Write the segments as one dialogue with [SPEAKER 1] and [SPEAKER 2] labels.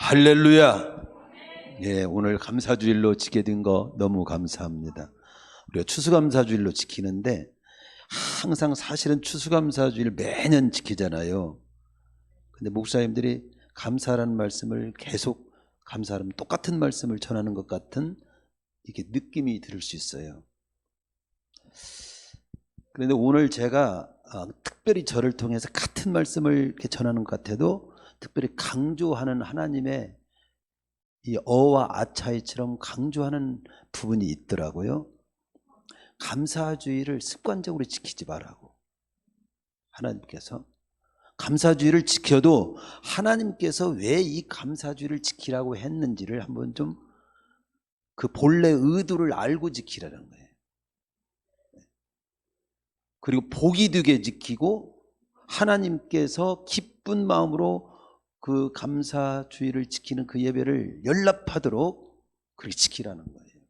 [SPEAKER 1] 할렐루야. 예, 오늘 감사주일로 지게 된 거 너무 감사합니다. 우리가 추수감사주일로 지키는데 항상 사실은 추수감사주일 매년 지키잖아요. 근데 목사님들이 감사라는 말씀을 계속 감사하면 똑같은 말씀을 전하는 것 같은 이렇게 느낌이 들을 수 있어요. 그런데 오늘 제가 특별히 저를 통해서 같은 말씀을 이렇게 전하는 것 같아도 특별히 강조하는 하나님의 이 어와 아 차이처럼 강조하는 부분이 있더라고요. 감사주의를 습관적으로 지키지 말라고. 하나님께서 감사주의를 지켜도 하나님께서 왜 이 감사주의를 지키라고 했는지를 한번 좀 그 본래 의도를 알고 지키라는 거예요. 그리고 복이 되게 지키고 하나님께서 기쁜 마음으로 그 감사주의를 지키는 그 예배를 연락하도록 그렇게 지키라는 거예요.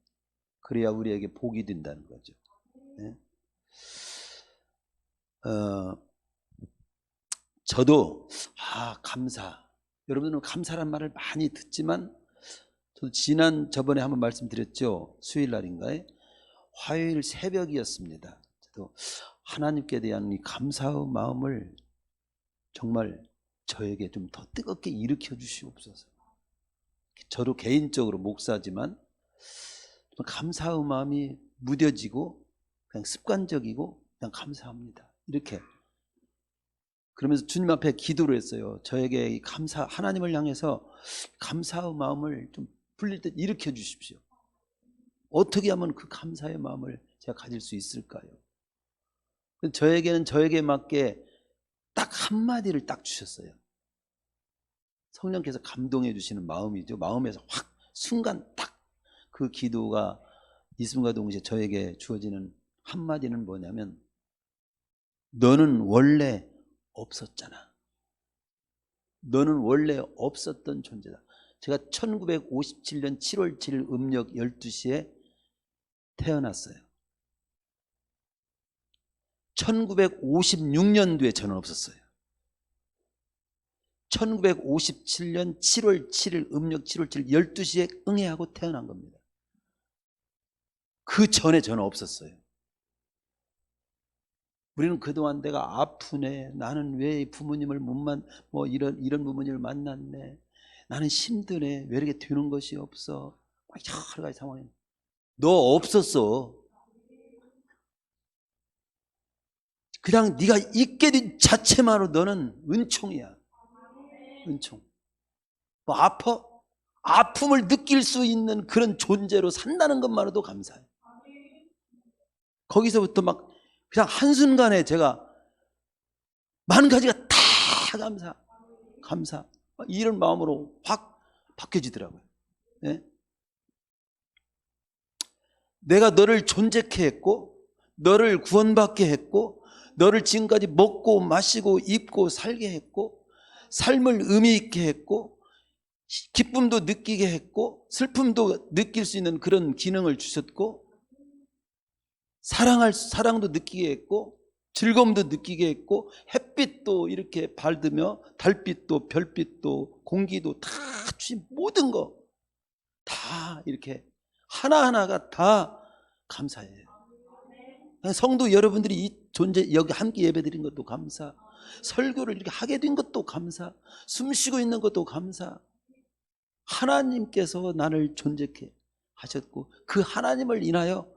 [SPEAKER 1] 그래야 우리에게 복이 된다는 거죠. 네? 저도 감사. 여러분들은 감사란 말을 많이 듣지만 저도 저번에 한번 말씀드렸죠. 수요일 날인가에 화요일 새벽이었습니다. 저도 하나님께 대한 이 감사의 마음을 정말 저에게 좀 더 뜨겁게 일으켜 주시옵소서. 저도 개인적으로 목사지만 감사의 마음이 무뎌지고 그냥 습관적이고 그냥 감사합니다. 이렇게 그러면서 주님 앞에 기도를 했어요. 저에게 이 하나님을 향해서 감사의 마음을 좀 풀릴 때 일으켜 주십시오. 어떻게 하면 그 감사의 마음을 제가 가질 수 있을까요? 저에게는 저에게 맞게 딱 한마디를 딱 주셨어요. 성령께서 감동해 주시는 마음이죠. 마음에서 확 순간 딱 그 기도가 이순과 동시에 저에게 주어지는 한마디는 뭐냐면 너는 원래 없었잖아. 너는 원래 없었던 존재다. 제가 1957년 7월 7일 음력 12시에 태어났어요. 1956년도에 저는 없었어요. 1957년 7월 7일 음력 7월 7일 12시에 응애하고 태어난 겁니다. 그 전에 저는 없었어요. 우리는 그동안 내가 아프네, 나는 왜 부모님을 이런 부모님을 만났네, 나는 힘드네, 왜 이렇게 되는 것이 없어, 여러 가지 상황에 너 없었어. 그냥 네가 있게 된 자체만으로 너는 은총이야. 은총. 아픔을 느낄 수 있는 그런 존재로 산다는 것만으로도 감사해. 거기서부터 막 그냥 한순간에 제가 많은 가지가 다 감사 이런 마음으로 확 바뀌어지더라고요. 네? 내가 너를 존재케 했고 너를 구원받게 했고 너를 지금까지 먹고 마시고 입고 살게 했고 삶을 의미 있게 했고 기쁨도 느끼게 했고 슬픔도 느낄 수 있는 그런 기능을 주셨고 사랑도 느끼게 했고 즐거움도 느끼게 했고 햇빛도 이렇게 밝으며 달빛도 별빛도 공기도 다 주신 모든 거 다 이렇게 하나하나가 다 감사해요. 성도 여러분들이 이 존재 여기 함께 예배드린 것도 감사, 설교를 이렇게 하게 된 것도 감사, 숨 쉬고 있는 것도 감사. 하나님께서 나를 존재케 하셨고 그 하나님을 인하여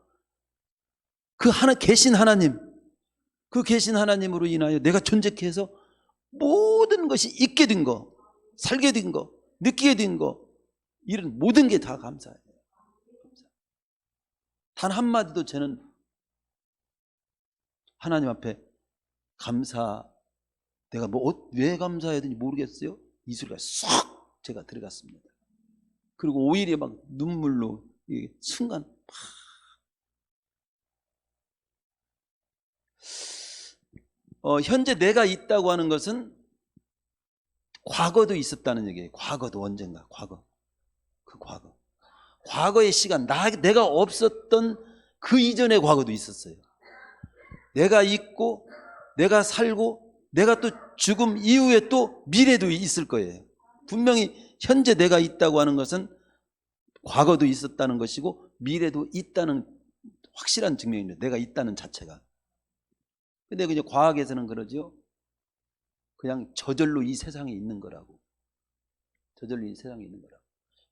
[SPEAKER 1] 계신 하나님, 그 계신 하나님으로 인하여 내가 존재케 해서 모든 것이 있게 된 거, 살게 된 거, 느끼게 된 거, 이런 모든 게 다 감사해요. 단 한마디도 저는 하나님 앞에 내가 왜 감사해야 되는지 모르겠어요. 이 소리가 쏙 제가 들어갔습니다. 그리고 오히려 막 눈물로 순간 현재 내가 있다고 하는 것은 과거도 있었다는 얘기예요. 과거도 언젠가 과거의 시간, 내가 없었던 그 이전의 과거도 있었어요. 내가 있고 내가 살고 내가 또 죽음 이후에 또 미래도 있을 거예요. 분명히 현재 내가 있다고 하는 것은 과거도 있었다는 것이고 미래도 있다는 확실한 증명입니다. 내가 있다는 자체가. 근데 그냥 과학에서는 그러죠. 그냥 저절로 이 세상에 있는 거라고. 저절로 이 세상에 있는 거라고.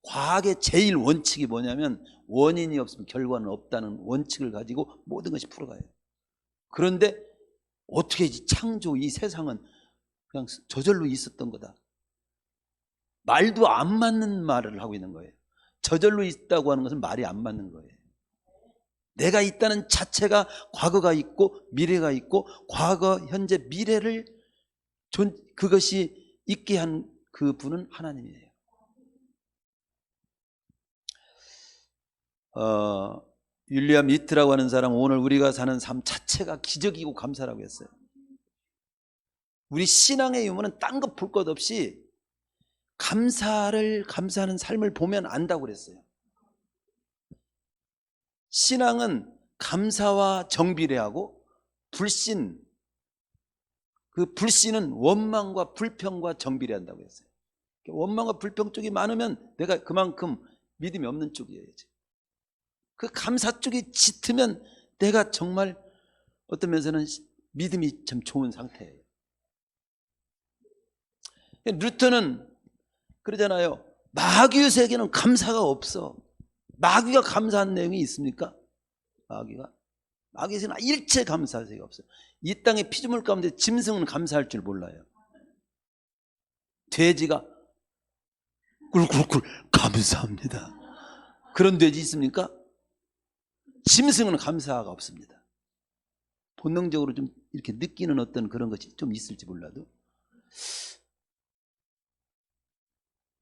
[SPEAKER 1] 과학의 제일 원칙이 뭐냐면 원인이 없으면 결과는 없다는 원칙을 가지고 모든 것이 풀어가요. 그런데 어떻게 이 창조 이 세상은 그냥 저절로 있었던 거다. 말도 안 맞는 말을 하고 있는 거예요. 저절로 있다고 하는 것은 말이 안 맞는 거예요. 내가 있다는 자체가 과거가 있고 미래가 있고 과거, 현재, 미래를 그것이 있게 한 그 분은 하나님이에요. 윌리엄 리트라고 하는 사람은 오늘 우리가 사는 삶 자체가 기적이고 감사라고 했어요. 우리 신앙의 유무는 딴 거 볼 것 없이 감사하는 삶을 보면 안다고 그랬어요. 신앙은 감사와 정비례하고 불신, 그 불신은 원망과 불평과 정비례한다고 했어요. 원망과 불평 쪽이 많으면 내가 그만큼 믿음이 없는 쪽이에요. 그 감사 쪽이 짙으면 내가 정말 어떤 면에서는 믿음이 참 좋은 상태예요. 루터는 그러잖아요. 마귀의 세계는 감사가 없어. 마귀가 감사한 내용이 있습니까? 마귀의 세계는 일체 감사할 세계가 없어요. 이 땅의 피조물 가운데 짐승은 감사할 줄 몰라요. 돼지가 꿀꿀꿀 감사합니다. 그런 돼지 있습니까? 짐승은 감사가 없습니다. 본능적으로 좀 이렇게 느끼는 어떤 그런 것이 좀 있을지 몰라도.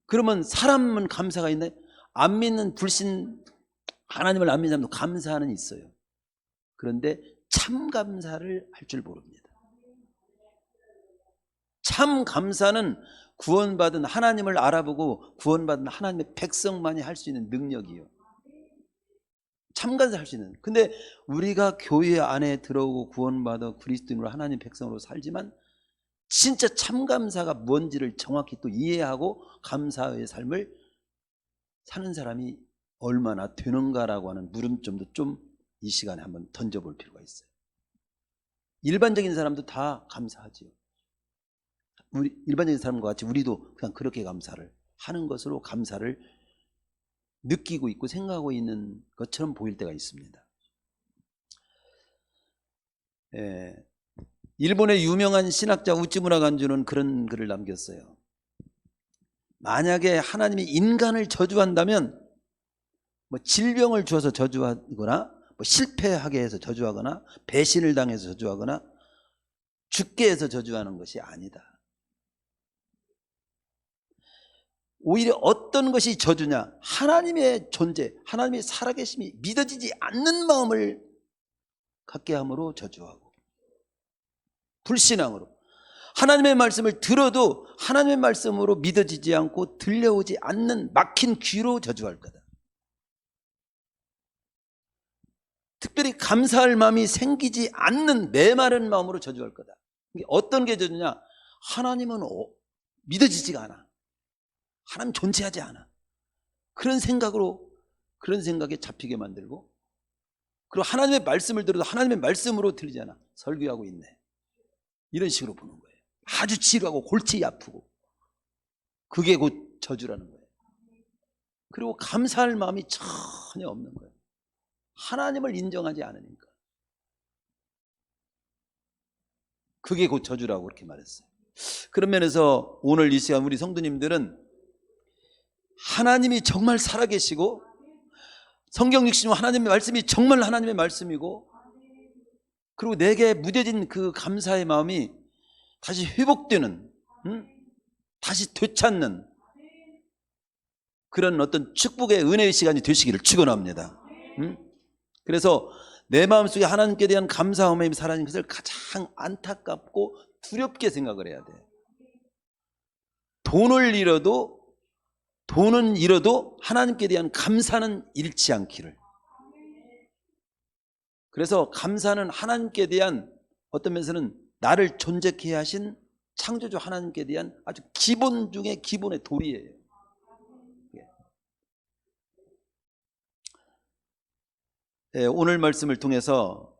[SPEAKER 1] 그러면 사람은 감사가 있나요? 안 믿는 불신, 하나님을 안 믿는 사람도 감사는 있어요. 그런데 참 감사를 할 줄 모릅니다. 참 감사는 구원받은 하나님을 알아보고 구원받은 하나님의 백성만이 할 수 있는 능력이에요. 참 감사할 수 있는. 근데 우리가 교회 안에 들어오고 구원받아 그리스도인으로 하나님 백성으로 살지만 진짜 참 감사가 뭔지를 정확히 또 이해하고 감사의 삶을 사는 사람이 얼마나 되는가라고 하는 물음점도 좀 이 시간에 한번 던져볼 필요가 있어요. 일반적인 사람도 다 감사하지요. 우리 일반적인 사람과 같이 우리도 그냥 그렇게 감사를 하는 것으로 감사를 느끼고 있고 생각하고 있는 것처럼 보일 때가 있습니다. 일본의 유명한 신학자 우찌무라 간주는 그런 글을 남겼어요. 만약에 하나님이 인간을 저주한다면 뭐 질병을 주어서 저주하거나 뭐 실패하게 해서 저주하거나 배신을 당해서 저주하거나 죽게 해서 저주하는 것이 아니다. 오히려 어떤 것이 저주냐? 하나님의 존재, 하나님의 살아계심이 믿어지지 않는 마음을 갖게 함으로 저주하고, 불신앙으로 하나님의 말씀을 들어도 하나님의 말씀으로 믿어지지 않고 들려오지 않는 막힌 귀로 저주할 거다. 특별히 감사할 마음이 생기지 않는 메마른 마음으로 저주할 거다. 어떤 게 저주냐? 하나님은 믿어지지가 않아. 하나님 존재하지 않아. 그런 생각에 잡히게 만들고, 그리고 하나님의 말씀을 들어도 하나님의 말씀으로 들리지 않아. 설교하고 있네. 이런 식으로 보는 거예요. 아주 지루하고 골치 아프고. 그게 곧 저주라는 거예요. 그리고 감사할 마음이 전혀 없는 거예요. 하나님을 인정하지 않으니까. 그게 곧 저주라고 그렇게 말했어요. 그런 면에서 오늘 이 시간 우리 성도님들은 하나님이 정말 살아계시고 성경 60년 하나님의 말씀이 정말 하나님의 말씀이고, 그리고 내게 무뎌진 그 감사의 마음이 다시 회복되는, 다시 되찾는 그런 어떤 축복의 은혜의 시간이 되시기를 축원합니다. 그래서 내 마음속에 하나님께 대한 감사함이 사라진 것을 가장 안타깝고 두렵게 생각을 해야 돼. 돈은 잃어도 하나님께 대한 감사는 잃지 않기를. 그래서 감사는 하나님께 대한 어떤 면에서는 나를 존재케 하신 창조주 하나님께 대한 아주 기본 중에 기본의 도리예요. 오늘 말씀을 통해서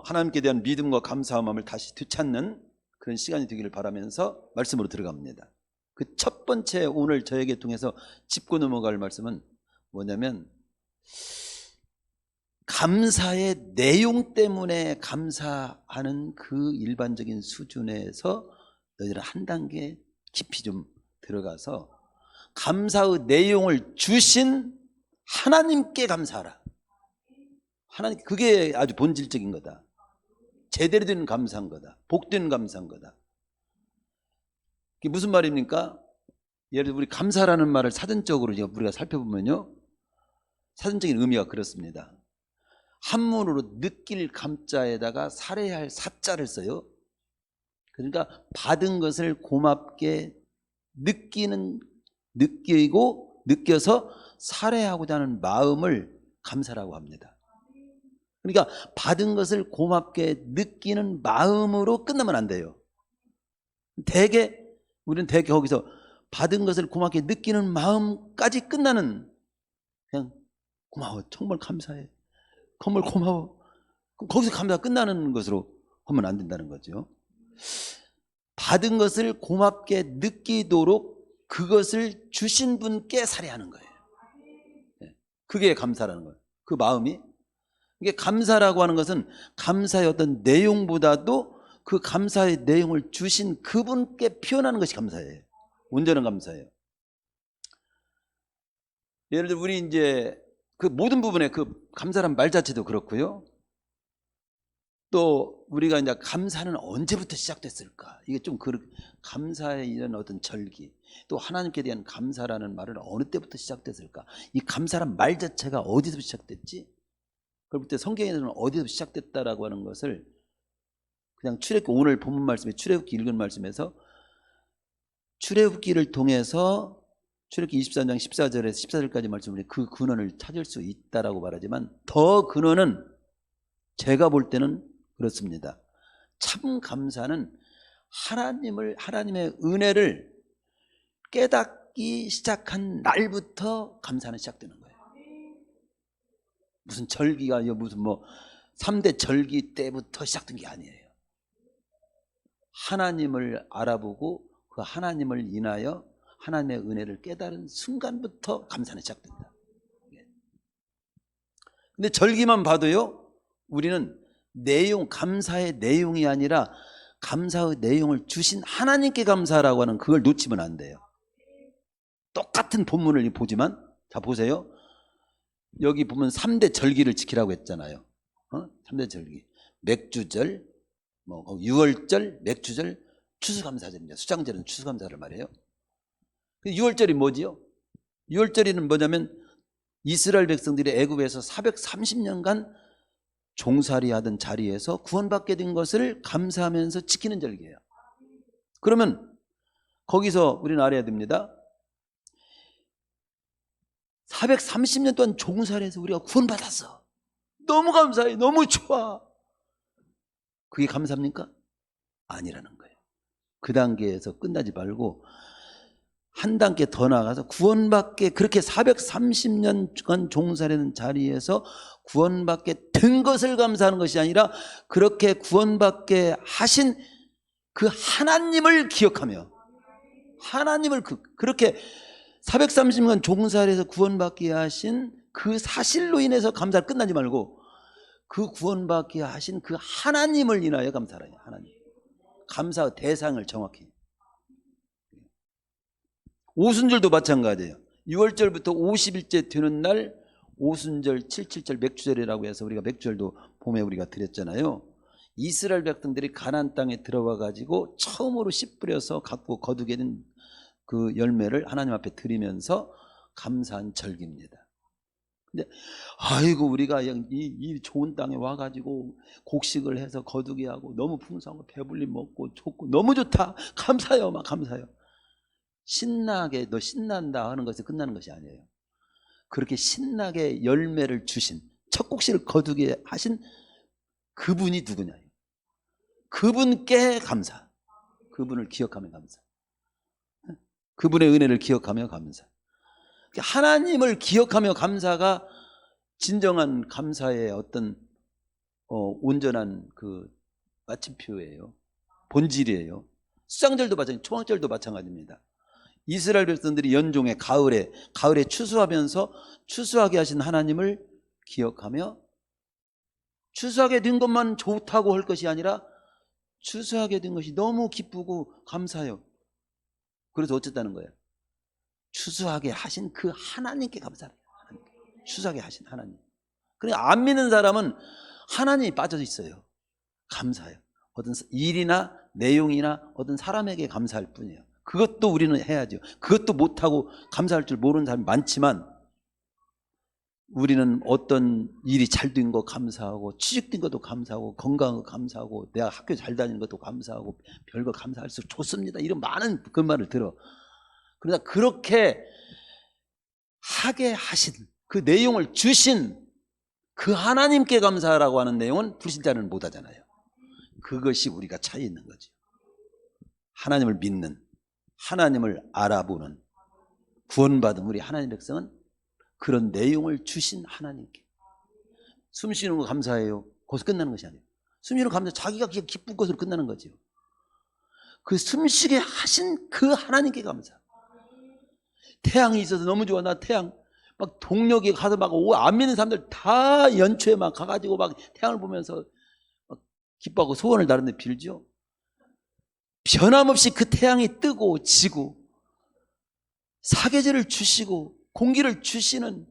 [SPEAKER 1] 하나님께 대한 믿음과 감사함을 다시 되찾는 그런 시간이 되기를 바라면서 말씀으로 들어갑니다. 그 첫 번째 오늘 저에게 통해서 짚고 넘어갈 말씀은 뭐냐면, 감사의 내용 때문에 감사하는 그 일반적인 수준에서 너희들은 한 단계 깊이 좀 들어가서 감사의 내용을 주신 하나님께 감사하라. 하나님, 그게 아주 본질적인 거다. 제대로 된 감사한 거다. 복된 감사한 거다. 그게 무슨 말입니까? 예를 들어 우리 감사라는 말을 사전적으로 우리가 살펴보면요, 사전적인 의미가 그렇습니다. 한문으로 느낄 감자에다가 살해할 사자를 써요. 그러니까 받은 것을 고맙게 느껴서 살해하고자 하는 마음을 감사라고 합니다. 그러니까 받은 것을 고맙게 느끼는 마음으로 끝나면 안 돼요. 우리는 대개 거기서 받은 것을 고맙게 느끼는 마음까지 끝나는, 그냥 고마워, 정말 감사해, 정말 고마워, 거기서 감사가 끝나는 것으로 하면 안 된다는 거죠. 받은 것을 고맙게 느끼도록 그것을 주신 분께 살해하는 거예요. 그게 감사라는 거예요. 그 마음이. 이게 감사라고 하는 것은 감사의 어떤 내용보다도 그 감사의 내용을 주신 그분께 표현하는 것이 감사예요. 온전한 감사예요. 예를 들어 우리 이제 그 모든 부분에 그 감사란 말 자체도 그렇고요. 또 우리가 이제 감사는 언제부터 시작됐을까? 이게 좀 감사의 이런 어떤 절기, 또 하나님께 대한 감사라는 말을 어느 때부터 시작됐을까? 이 감사란 말 자체가 어디서 시작됐지? 그럴 때 성경에서는 어디서 시작됐다라고 하는 것을 그냥 출애굽기, 오늘 본문 말씀에 출애굽기 읽은 말씀에서 출애굽기를 통해서 출애굽기 23장 14절에서 14절까지 말씀을 그 근원을 찾을 수 있다라고 말하지만, 더 근원은 제가 볼 때는 그렇습니다. 참 감사는 하나님의 은혜를 깨닫기 시작한 날부터 감사는 시작되는 거예요. 무슨 절기가 무슨 3대 절기 때부터 시작된 게 아니에요. 하나님을 알아보고 그 하나님을 인하여 하나님의 은혜를 깨달은 순간부터 감사는 시작된다. 근데 절기만 봐도요, 우리는 감사의 내용이 아니라 감사의 내용을 주신 하나님께 감사라고 하는 그걸 놓치면 안 돼요. 똑같은 본문을 보지만, 자 보세요. 여기 보면 3대 절기를 지키라고 했잖아요. 3대 절기. 맥주절, 유월절, 맥주절, 추수감사절입니다. 수장절은 추수감사를 말해요. 6월절이 뭐지요? 6월절에는 뭐냐면 이스라엘 백성들이 애굽에서 430년간 종살이 하던 자리에서 구원받게 된 것을 감사하면서 지키는 절기예요. 그러면 거기서 우리는 알아야 됩니다. 430년 동안 종살이해서 우리가 구원받았어. 너무 감사해, 너무 좋아. 그게 감사입니까? 아니라는 거예요. 그 단계에서 끝나지 말고 한 단계 더 나아가서 구원받게, 그렇게 430년간 종살이하는 자리에서 구원받게 된 것을 감사하는 것이 아니라 그렇게 구원받게 하신 그 하나님을 기억하며, 하나님을 그렇게 430년 종살이해서 구원받게 하신 그 사실로 인해서 감사를 끝나지 말고 그 구원받게 하신 그 하나님을 인하여 감사를 해요. 하나님. 감사 대상을 정확히. 오순절도 마찬가지예요. 6월절부터 50일째 되는 날 오순절, 77절, 맥주절이라고 해서 우리가 맥주절도 봄에 우리가 드렸잖아요. 이스라엘 백성들이 가나안 땅에 들어와 가지고 처음으로 씨 뿌려서 갖고 거두게 된 그 열매를 하나님 앞에 드리면서 감사한 절기입니다. 근데 아이고 우리가 이 좋은 땅에 와가지고 곡식을 해서 거두게 하고 너무 풍성하고 배불리 먹고 좋고 너무 좋다, 감사해요, 막 감사해요. 신나게 너 신난다 하는 것이 끝나는 것이 아니에요. 그렇게 신나게 열매를 주신, 첫 곡식을 거두게 하신 그분이 누구냐, 그분께 감사. 그분을 기억하며 감사. 그분의 은혜를 기억하며 감사. 하나님을 기억하며 감사가 진정한 감사의 어떤 온전한 그 마침표예요. 본질이에요. 수장절도 마찬가지, 초막절도 마찬가지입니다. 이스라엘 백성들이 연종의 가을에 추수하면서 추수하게 하신 하나님을 기억하며, 추수하게 된 것만 좋다고 할 것이 아니라 추수하게 된 것이 너무 기쁘고 감사해요. 그래서 어쨌다는 거예요? 추수하게 하신 그 하나님께 감사해요. 추수하게 하신 하나님. 그러니까 안 믿는 사람은 하나님이 빠져 있어요. 감사해요. 어떤 일이나 내용이나 어떤 사람에게 감사할 뿐이에요. 그것도 우리는 해야죠. 그것도 못하고 감사할 줄 모르는 사람이 많지만, 우리는 어떤 일이 잘 된 거 감사하고, 취직된 것도 감사하고, 건강한 거 감사하고, 내가 학교 잘 다니는 것도 감사하고, 별거 감사할수록 좋습니다, 이런 많은 그 말을 들어. 그러나 그렇게 하게 하신, 그 내용을 주신 그 하나님께 감사하라고 하는 내용은 불신자는 못 하잖아요. 그것이 우리가 차이 있는 거죠. 하나님을 믿는, 하나님을 알아보는, 구원받은 우리 하나님 백성은 그런 내용을 주신 하나님께. 숨 쉬는 거 감사해요. 거기서 끝나는 것이 아니에요. 숨 쉬는 거 감사, 자기가 기쁜 것으로 끝나는 거죠. 그 숨 쉬게 하신 그 하나님께 감사. 태양이 있어서 너무 좋아. 나 태양 막 동력에 가서 막 안 믿는 사람들 다 연초에 막 가가지고 막 태양을 보면서 막 기뻐하고 소원을 다른 데 빌죠. 변함없이 그 태양이 뜨고 지고 사계절을 주시고 공기를 주시는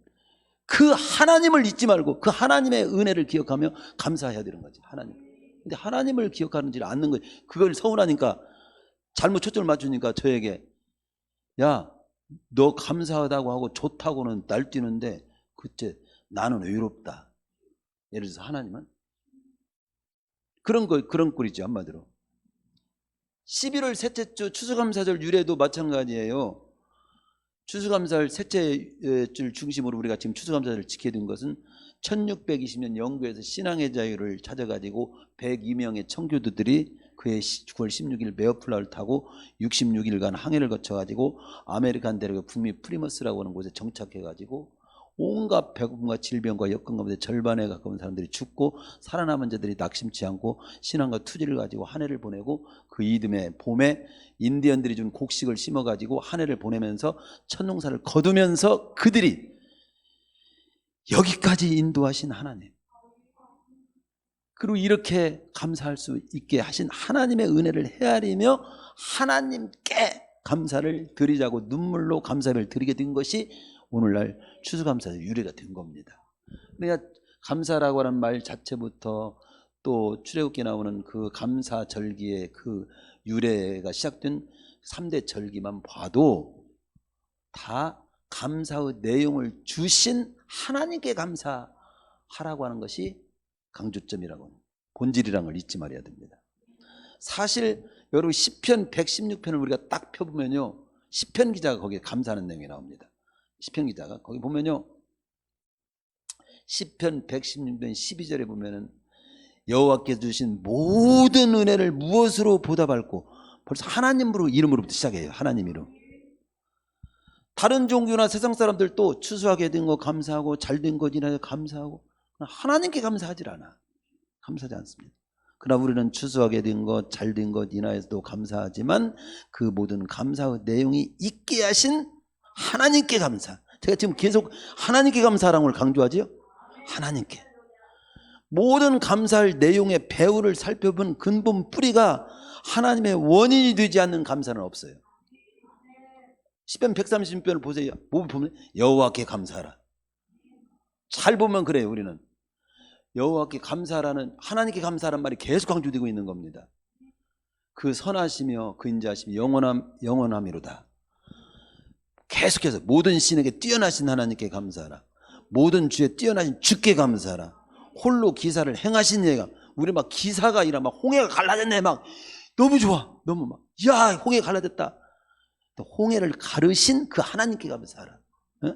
[SPEAKER 1] 그 하나님을 잊지 말고 그 하나님의 은혜를 기억하며 감사해야 되는 거지. 하나님. 근데 하나님을 기억하는지 않는 거지. 그걸 서운하니까, 잘못 초점을 맞추니까 저에게, 야, 너 감사하다고 하고 좋다고는 날뛰는데 그때 나는 외롭다. 예를 들어서 하나님은 그런 꼴이죠. 한마디로 11월 셋째 주 추수감사절 유래도 마찬가지예요. 추수감사절 셋째 줄 중심으로 우리가 지금 추수감사절을 지켜야 된 것은 1620년 영국에서 신앙의 자유를 찾아가지고 102명의 청교도들이 그해 9월 16일 메어플라를 타고 66일간 항해를 거쳐가지고 아메리칸 대륙의 북미 프리머스라고 하는 곳에 정착해가지고 온갖 배고픔과 질병과 여건 가운데 절반에 가까운 사람들이 죽고, 살아남은 자들이 낙심치 않고 신앙과 투지를 가지고 한 해를 보내고, 그 이듬해 봄에 인디언들이 준 곡식을 심어가지고 한 해를 보내면서 첫 농사를 거두면서 그들이 여기까지 인도하신 하나님, 그리고 이렇게 감사할 수 있게 하신 하나님의 은혜를 헤아리며 하나님께 감사를 드리자고 눈물로 감사를 드리게 된 것이 오늘날 추수감사의 유래가 된 겁니다. 그러니까 감사라고 하는 말 자체부터 또 출애굽기에 나오는 그 감사절기의 그 유래가 시작된 3대 절기만 봐도 다 감사의 내용을 주신 하나님께 감사하라고 하는 것이 강조점이라고, 본질이라는 걸 잊지 말아야 됩니다. 사실 여러분 시편 116편을 우리가 딱 펴보면요, 시편 기자가 거기에 감사하는 내용이 나옵니다. 시편 기자가 거기 보면요, 시편 116편 12절에 보면은 여호와께서 주신 모든 은혜를 무엇으로 보답할고, 벌써 하나님으로 이름으로부터 시작해요. 하나님 이름. 다른 종교나 세상 사람들도 추수하게 된 거 감사하고 잘된 것이나 감사하고, 하나님께 감사하지 않아. 감사하지 않습니다. 그러나 우리는 추수하게 된 것, 잘된 것 인하여서도 감사하지만 그 모든 감사의 내용이 있게 하신 하나님께 감사. 제가 지금 계속 하나님께 감사라는 걸 강조하죠. 하나님께. 모든 감사할 내용의 배후를 살펴본 근본 뿌리가 하나님의 원인이 되지 않는 감사는 없어요. 시편 130편을 보세요. 뭐 보면 여호와께 감사하라. 잘 보면 그래요. 우리는 여호와께 감사라는, 하나님께 감사라는 말이 계속 강조되고 있는 겁니다. 그 선하시며 그 인자하시며 영원함이로다. 계속해서 모든 신에게 뛰어나신 하나님께 감사하라. 모든 주에 뛰어나신 주께 감사하라. 홀로 기사를 행하신 예가, 우리 막 기사가 아니라 막 홍해가 갈라졌네, 막 너무 좋아, 너무 막, 야, 홍해가 갈라졌다. 또 홍해를 가르신 그 하나님께 감사하라. 어?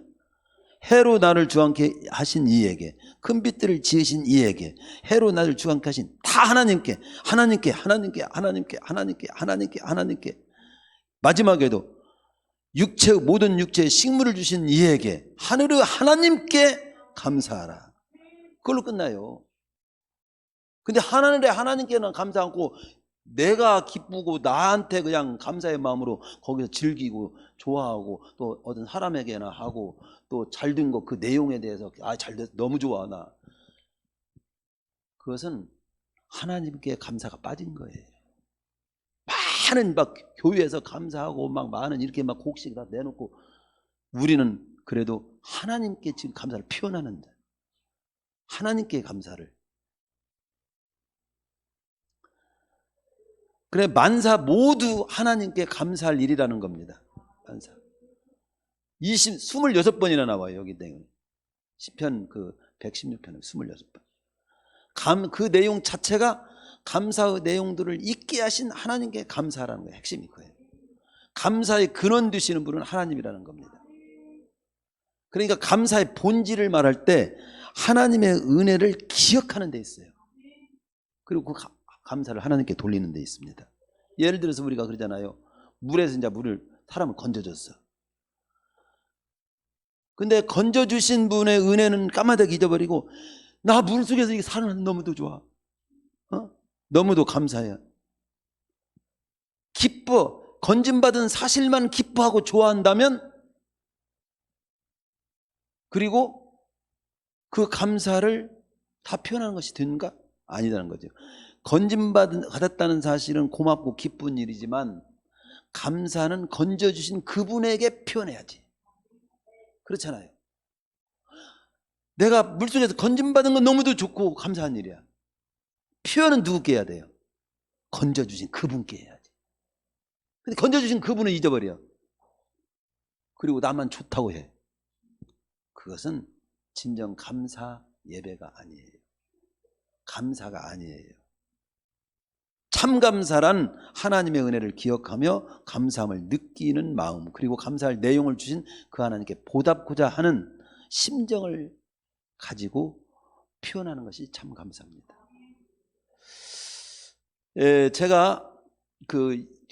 [SPEAKER 1] 해로 나를 주관케 하신 이에게, 큰 빛들을 지으신 이에게, 해로 나를 주관케 하신 다 하나님께, 하나님께, 하나님께, 하나님께, 하나님께, 하나님께, 하나님께, 마지막에도 육체의 모든 육체의 식물을 주신 이에게, 하늘의 하나님께 감사하라. 그걸로 끝나요. 근데 하늘의 하나님께는 감사 않고 내가 기쁘고 나한테 그냥 감사의 마음으로 거기서 즐기고 좋아하고 또 어떤 사람에게나 하고 또 잘된 거 그 내용에 대해서 잘됐어 너무 좋아 나, 그것은 하나님께 감사가 빠진 거예요. 많은 막 교회에서 감사하고 막 많은 이렇게 막 곡식 다 내놓고, 우리는 그래도 하나님께 지금 감사를 표현하는데, 하나님께 감사를. 그래, 만사 모두 하나님께 감사할 일이라는 겁니다. 만사 26번이나 나와요. 여기 내용 시편 그 116편은 26번. 그 내용 자체가 감사의 내용들을 잊게 하신 하나님께 감사라는 거예요. 핵심이 그거예요. 감사의 근원 되시는 분은 하나님이라는 겁니다. 그러니까 감사의 본질을 말할 때 하나님의 은혜를 기억하는 데 있어요. 그리고 그 감사를 하나님께 돌리는 데 있습니다. 예를 들어서 우리가 그러잖아요. 물에서 이제 물을 사람을 건져줬어. 근데 건져주신 분의 은혜는 까마득히 잊어버리고 나 물속에서 이게 살아나는 너무도 좋아. 너무도 감사해. 기뻐. 건짐받은 사실만 기뻐하고 좋아한다면, 그리고 그 감사를 다 표현하는 것이 된가? 아니라는 거죠. 건짐받았다는 사실은 고맙고 기쁜 일이지만 감사는 건져주신 그분에게 표현해야지. 그렇잖아요. 내가 물속에서 건짐받은 건 너무도 좋고 감사한 일이야. 표현은 누구께 해야 돼요? 건져주신 그분께 해야지. 근데 건져주신 그분은 잊어버려. 그리고 나만 좋다고 해. 그것은 진정 감사 예배가 아니에요. 감사가 아니에요. 참 감사란 하나님의 은혜를 기억하며 감사함을 느끼는 마음, 그리고 감사할 내용을 주신 그 하나님께 보답고자 하는 심정을 가지고 표현하는 것이 참 감사입니다. 제가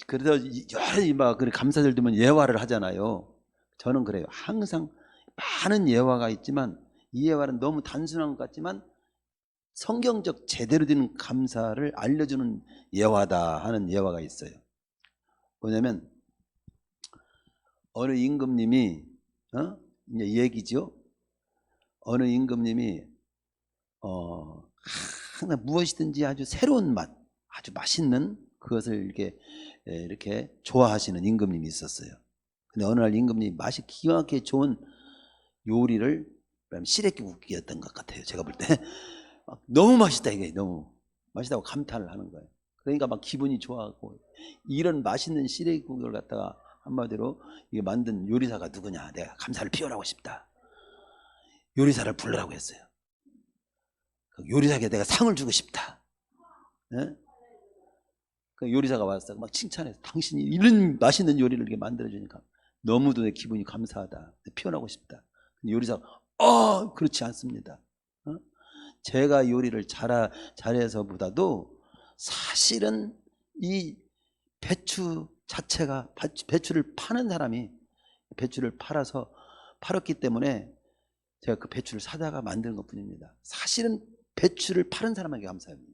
[SPEAKER 1] 그래서 여러 막 감사절 되면 예화를 하잖아요. 저는 그래요. 항상 많은 예화가 있지만 이 예화는 너무 단순한 것 같지만 성경적 제대로 된 감사를 알려주는 예화다 하는 예화가 있어요. 뭐냐면 어느 임금님이 이제 얘기죠. 어느 임금님이 항상 무엇이든지 아주 새로운 맛, 아주 맛있는 그것을 이렇게 좋아하시는 임금님이 있었어요. 근데 어느 날 임금님이 맛이 기가 막히게 좋은 요리를 시래기국이었던 것 같아요. 제가 볼 때 너무 맛있다, 이게 너무 맛있다고 감탄을 하는 거예요. 그러니까 막 기분이 좋아하고, 이런 맛있는 시래기국을 갖다가 한마디로 이게 만든 요리사가 누구냐, 내가 감사를 표현하고 싶다. 요리사를 부르라고 했어요. 그 요리사에게 내가 상을 주고 싶다. 네? 그 요리사가 와서 막 칭찬해서 당신이 이런 맛있는 요리를 이렇게 만들어주니까 너무도 내 기분이 감사하다. 표현하고 싶다. 근데 요리사가 그렇지 않습니다. 제가 요리를 잘해서보다도 사실은 이 배추 자체가, 배추를 파는 사람이 배추를 팔았기 때문에 제가 그 배추를 사다가 만든 것 뿐입니다. 사실은 배추를 파는 사람에게 감사합니다.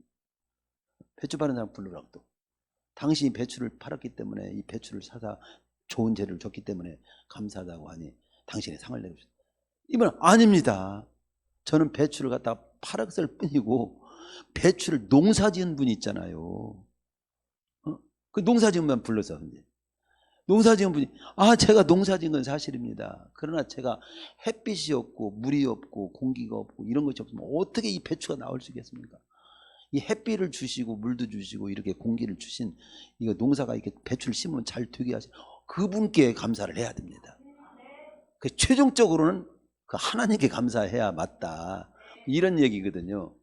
[SPEAKER 1] 배추 파는 사람 부르라고. 또 당신이 배추를 팔았기 때문에 이 배추를 사다 좋은 재료를 줬기 때문에 감사하다고 하니 당신이 상을 내고 싶다. 이건 아닙니다. 저는 배추를 갖다가 팔았을 뿐이고, 배추를 농사지은 분이 있잖아요. 그 농사지은 분 불러서 농사지은 분이 제가 농사지은 건 사실입니다. 그러나 제가 햇빛이 없고 물이 없고 공기가 없고 이런 것이 없으면 어떻게 이 배추가 나올 수 있겠습니까? 이 햇빛을 주시고 물도 주시고 이렇게 공기를 주신 이거 농사가 이렇게 배추를 심으면 잘 되게 하신 그분께 감사를 해야 됩니다. 그 최종적으로는 그 하나님께 감사해야 맞다, 이런 얘기거든요.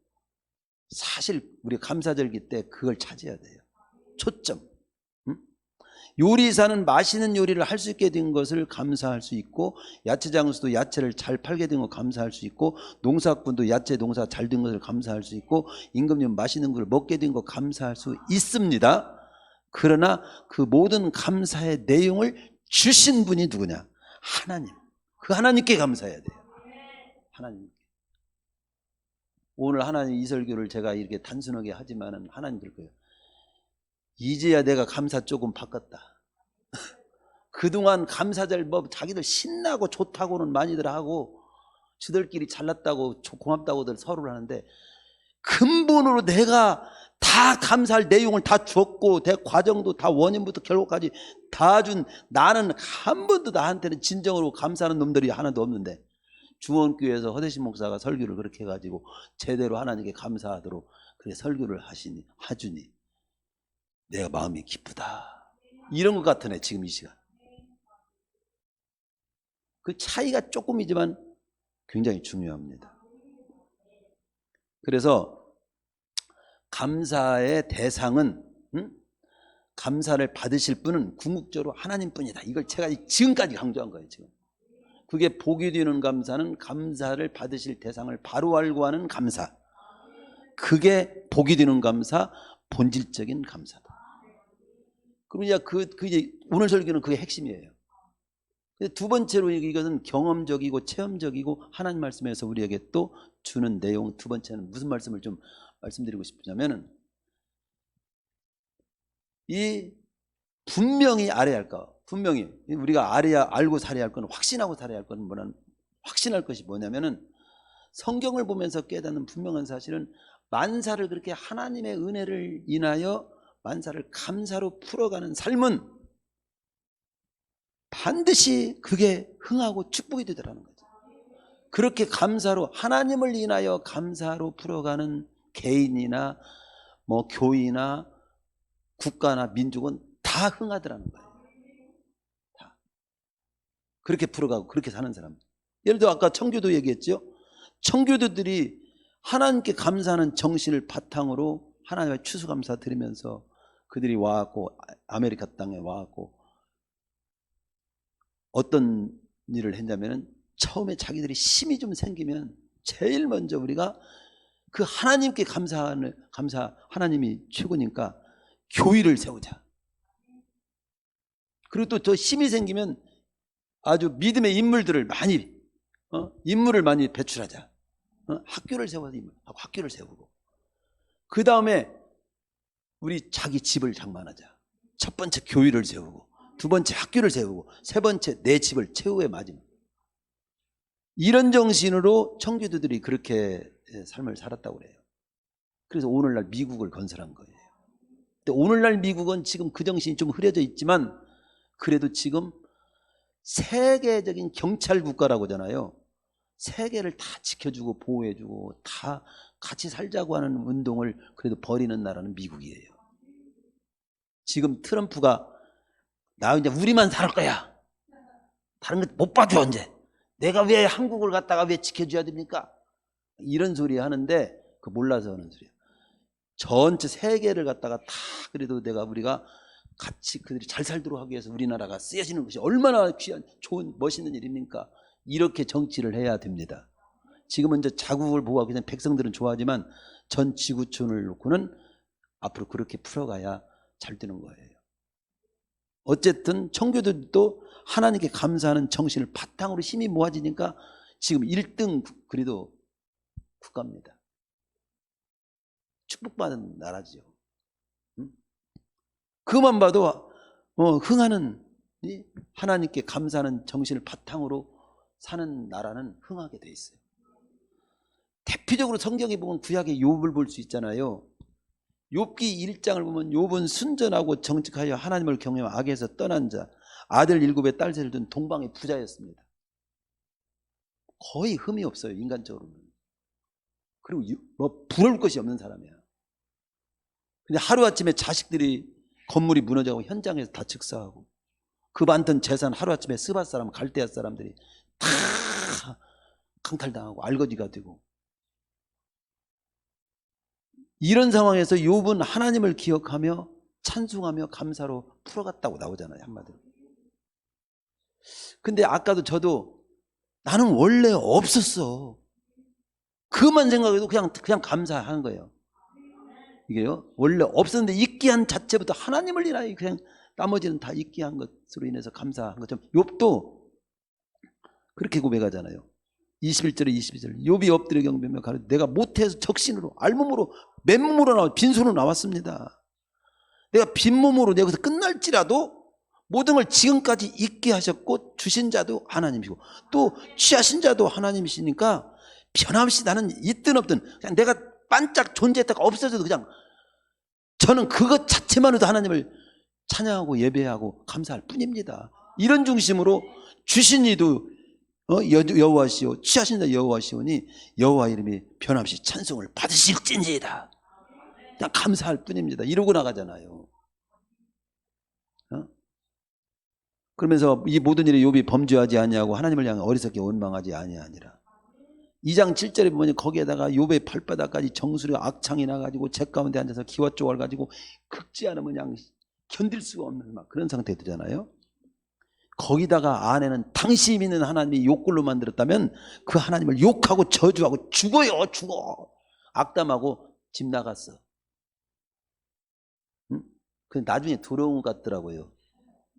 [SPEAKER 1] 사실 우리 감사절기 때 그걸 찾아야 돼요. 초점. 요리사는 맛있는 요리를 할 수 있게 된 것을 감사할 수 있고, 야채 장수도 야채를 잘 팔게 된 거 감사할 수 있고, 농사꾼도 야채 농사 잘 된 것을 감사할 수 있고, 임금님 맛있는 걸 먹게 된 거 감사할 수 있습니다. 그러나 그 모든 감사의 내용을 주신 분이 누구냐? 하나님. 그 하나님께 감사해야 돼요. 하나님. 오늘 하나님 이 설교를 제가 이렇게 단순하게 하지만은 하나님 들 거예요. 이제야 내가 감사 조금 바꿨다. 그동안 감사절 뭐 자기들 신나고 좋다고는 많이들 하고 저들끼리 잘났다고 고맙다고들 서로를 하는데, 근본으로 내가 다 감사할 내용을 다 줬고 내 과정도 다 원인부터 결과까지 다 준 나는 한 번도 나한테는 진정으로 감사하는 놈들이 하나도 없는데, 중원교회에서 허대신 목사가 설교를 그렇게 해가지고 제대로 하나님께 감사하도록 그렇게 설교를 하주니 내가 마음이 기쁘다. 이런 것 같으네 지금 이 시간. 그 차이가 조금이지만 굉장히 중요합니다. 그래서 감사의 대상은, 감사를 받으실 분은 궁극적으로 하나님뿐이다. 이걸 제가 지금까지 강조한 거예요. 지금 그게 복이 되는 감사는 감사를 받으실 대상을 바로 알고 하는 감사. 그게 복이 되는 감사, 본질적인 감사다. 그럼 이제 오늘 설교는 그게 핵심이에요. 두 번째로 이것은 경험적이고 체험적이고 하나님 말씀에서 우리에게 또 주는 내용. 두 번째는 무슨 말씀을 좀 말씀드리고 싶으냐면은, 이 분명히 알아야 할 거, 분명히 우리가 알고 살아야 할 거는, 확신하고 살아야 할 거는 확신할 것이 뭐냐면은, 성경을 보면서 깨닫는 분명한 사실은 만사를 그렇게 하나님의 은혜를 인하여 만사를 감사로 풀어가는 삶은 반드시 그게 흥하고 축복이 되더라는 거죠. 그렇게 감사로 하나님을 인하여 감사로 풀어가는 개인이나 뭐 교회나 국가나 민족은 다 흥하더라는 거예요. 다 그렇게 풀어가고 그렇게 사는 사람. 예를 들어 아까 청교도 얘기했죠. 청교도들이 하나님께 감사하는 정신을 바탕으로 하나님의 추수감사 드리면서 그들이 와갖고 아메리카 땅에 와갖고 어떤 일을 했냐면은, 처음에 자기들이 힘이 좀 생기면 제일 먼저 우리가 그 하나님께 하나님이 최고니까 교회를 세우자. 그리고 또 저 힘이 생기면 아주 믿음의 인물들을 인물을 많이 배출하자. 학교를 세워서 학교를 세우고, 그 다음에 우리 자기 집을 장만하자. 첫 번째 교회를 세우고, 두 번째 학교를 세우고, 세 번째 내 집을 최후의 마지막. 이런 정신으로 청교도들이 그렇게 삶을 살았다고 그래요. 그래서 오늘날 미국을 건설한 거예요. 근데 오늘날 미국은 지금 그 정신이 좀 흐려져 있지만 그래도 지금 세계적인 경찰 국가라고 하잖아요. 세계를 다 지켜주고 보호해주고 다 같이 살자고 하는 운동을 그래도 벌이는 나라는 미국이에요. 지금 트럼프가 나 이제 우리만 살 거야. 다른 거 못 봐줘 이제. 내가 왜 한국을 갖다가 왜 지켜줘야 됩니까? 이런 소리 하는데 그 몰라서 하는 소리야. 전체 세계를 갖다가 다 그래도 우리가 같이 그들이 잘 살도록 하기 위해서 우리나라가 쓰여지는 것이 얼마나 귀한 좋은 멋있는 일입니까? 이렇게 정치를 해야 됩니다. 지금은 이제 자국을 보호하고 그냥 백성들은 좋아하지만 전 지구촌을 놓고는 앞으로 그렇게 풀어가야 잘 되는 거예요. 어쨌든 청교도도 하나님께 감사하는 정신을 바탕으로 힘이 모아지니까 지금 1등 그래도 국가입니다. 축복받은 나라죠. 그것만 봐도 흥하는, 하나님께 감사하는 정신을 바탕으로 사는 나라는 흥하게 돼 있어요. 대표적으로 성경에 보면 구약의 욥을 볼 수 있잖아요. 욥기 1장을 보면 욥은 순전하고 정직하여 하나님을 경외하여 악에서 떠난 자, 아들 7에 딸 셋을 둔 동방의 부자였습니다. 거의 흠이 없어요, 인간적으로는. 그리고 뭐 부러울 것이 없는 사람이야. 근데 하루아침에 자식들이 건물이 무너져가고 현장에서 다 즉사하고, 그 많던 재산 하루아침에 스밧 사람, 갈대아 사람들이 다 강탈당하고 알거지가 되고, 이런 상황에서 욥은 하나님을 기억하며 찬송하며 감사로 풀어갔다고 나오잖아요, 한마디로. 근데 아까도 저도 나는 원래 없었어. 그만 생각해도 그냥 감사하는 거예요. 이게요, 원래 없었는데 있게 한 자체부터 하나님을 인하여 그냥 나머지는 다 있게 한 것으로 인해서 감사한 것처럼 욥도 그렇게 고백하잖아요. 21절에 22절 욥이 엎드려 경배하며 가로되 내가 모태에서 적신으로 알몸으로 맨몸으로 나와 빈손으로 나왔습니다. 내가 빈몸으로 내가 여기서 끝날지라도 모든 걸 지금까지 있게 하셨고 주신 자도 하나님이시고 또 취하신 자도 하나님이시니까 변함없이 나는 있든 없든 그냥 내가 반짝 존재했다가 없어져도 그냥 저는 그것 자체만으로도 하나님을 찬양하고 예배하고 감사할 뿐입니다. 이런 중심으로 주신 이도 여호와시오 취하신 자 여호와시오니 여호와 이름이 변함없이 찬송을 받으실진지이다. 그냥 감사할 뿐입니다. 이러고 나가잖아요. 그러면서 이 모든 일에 욥이 범죄하지 아니하고 하나님을 향해 어리석게 원망하지 아니하니라. 2장 7절에 보면 거기에다가 욥의 발바닥까지 정수리 악창이 나가지고 재 가운데 앉아서 기와 쪼갈 가지고 긁지 않으면 그냥 견딜 수가 없는 막 그런 상태 되잖아요. 거기다가 안에는 당신이 믿는 하나님이 욕굴로 만들었다면 그 하나님을 욕하고 저주하고 죽어요 죽어 악담하고 집 나갔어. 응? 그 나중에 들어온 것 같더라고요.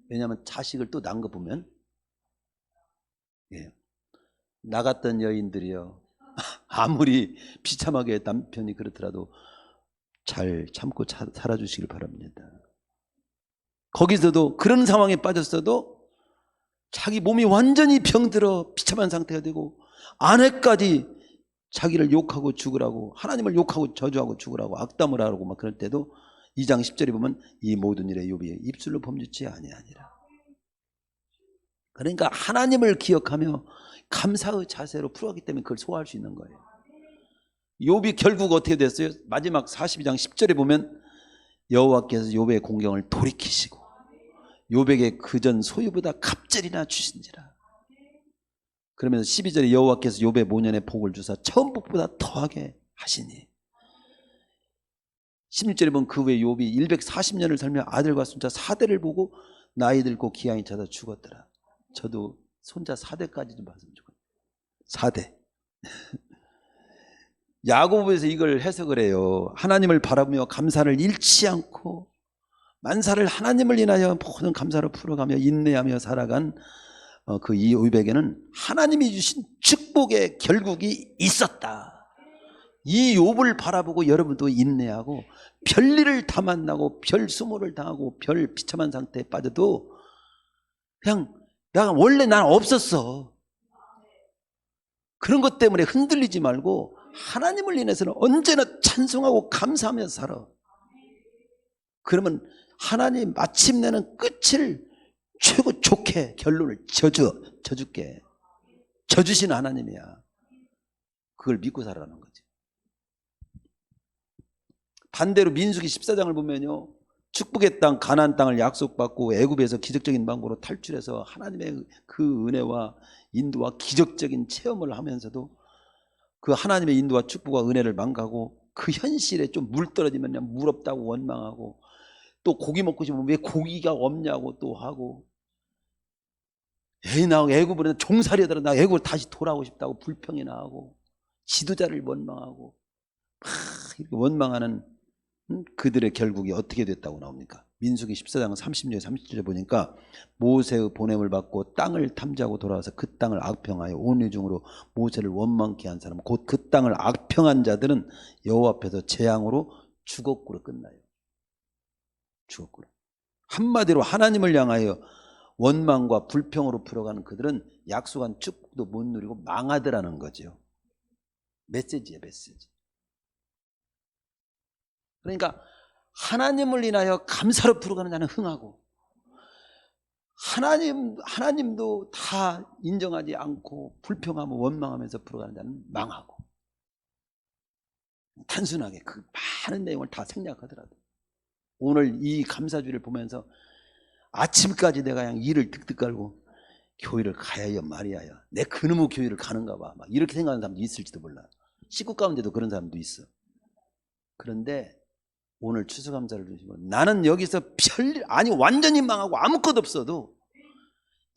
[SPEAKER 1] 왜냐하면 자식을 또 낳은 거 보면 예. 나갔던 여인들이요 아무리 비참하게 남편이 그렇더라도 잘 참고 살아주시길 바랍니다. 거기서도 그런 상황에 빠졌어도 자기 몸이 완전히 병들어 비참한 상태가 되고 아내까지 자기를 욕하고 죽으라고 하나님을 욕하고 저주하고 죽으라고 악담을 하라고 막 그럴 때도 2장 10절에 보면 이 모든 일에 욥이 입술로 범죄치 아니하니라. 그러니까 하나님을 기억하며 감사의 자세로 풀어가기 때문에 그걸 소화할 수 있는 거예요. 욥이 결국 어떻게 됐어요? 마지막 42장 10절에 보면 여호와께서 욥의 공경을 돌이키시고 욥에게 그전 소유보다 갑절이나 주신지라. 그러면서 12절에 여호와께서 욥의 모년에 복을 주사 처음 복보다 더하게 하시니 16절에 보면 그 후에 욥이 140년을 살며 아들과 손자 4대를 보고 나이 들고 기한이 차서 죽었더라. 저도 손자 4대까지 좀 봤으면 좋겠어요. 4대. 야고보에서 이걸 해석을 해요. 하나님을 바라보며 감사를 잃지 않고 만사를 하나님을 인하여 모든 감사로 풀어가며 인내하며 살아간 그 이 욥에게는 하나님이 주신 축복의 결국이 있었다. 이 욥을 바라보고 여러분도 인내하고 별일을 다 만나고 별 수모를 당하고 별 비참한 상태에 빠져도 그냥 내가 원래 난 없었어. 그런 것 때문에 흔들리지 말고 하나님을 인해서는 언제나 찬송하고 감사하며 살아. 그러면 하나님 마침내는 끝을 최고 좋게 결론을 져줄게. 져주시는 하나님이야. 그걸 믿고 살아가는 거지. 반대로 민수기 14장을 보면요, 축복의 땅 가나안 땅을 약속받고 애굽에서 기적적인 방법으로 탈출해서 하나님의 그 은혜와 인도와 기적적인 체험을 하면서도 그 하나님의 인도와 축복과 은혜를 망가고 그 현실에 좀 물 떨어지면 그냥 물 없다고 원망하고 또 고기 먹고 싶으면 왜 고기가 없냐고 또 하고 나 애굽으로 종살이 하더라 나 애굽으로 다시 돌아오고 싶다고 불평이나 하고 지도자를 원망하고 막 이렇게 원망하는 그들의 결국이 어떻게 됐다고 나옵니까? 민수기 14장 30절 30절에 보니까 모세의 보냄을 받고 땅을 탐지하고 돌아와서 그 땅을 악평하여 온 회중으로 모세를 원망케 한 사람 곧 그 땅을 악평한 자들은 여호와 앞에서 재앙으로 죽었구로 끝나요. 죽었구로. 한마디로 하나님을 향하여 원망과 불평으로 풀어가는 그들은 약속한 축복도 못 누리고 망하더라는 거죠. 메시지예요, 메시지. 그러니까 하나님을 인하여 감사로 풀어가는 자는 흥하고 하나님도 다 인정하지 않고 불평하며 원망하면서 풀어가는 자는 망하고 단순하게 그 많은 내용을 다 생략하더라도 오늘 이 감사주를 보면서 아침까지 내가 그냥 이를 득득 깔고 교회를 가야여 말이야요. 내 그놈의 교회를 가는가 봐. 막 이렇게 생각하는 사람도 있을지도 몰라. 식구 가운데도 그런 사람도 있어. 그런데 오늘 추수감사를 주시고 나는 여기서 별일 아니 완전히 망하고 아무것도 없어도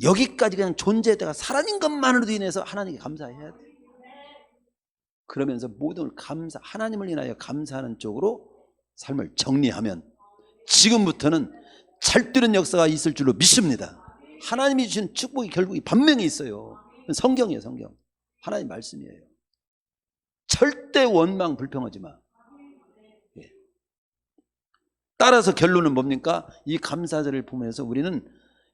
[SPEAKER 1] 여기까지 그냥 존재했다가 살아낸 것만으로도 인해서 하나님께 감사해야 돼. 그러면서 모든 감사 하나님을 인하여 감사하는 쪽으로 삶을 정리하면 지금부터는 잘되는 역사가 있을 줄로 믿습니다. 하나님이 주신 축복이 결국이 분명히 있어요. 성경이에요. 성경 하나님 말씀이에요. 절대 원망 불평하지 마. 예. 따라서 결론은 뭡니까? 이 감사절을 보면서 우리는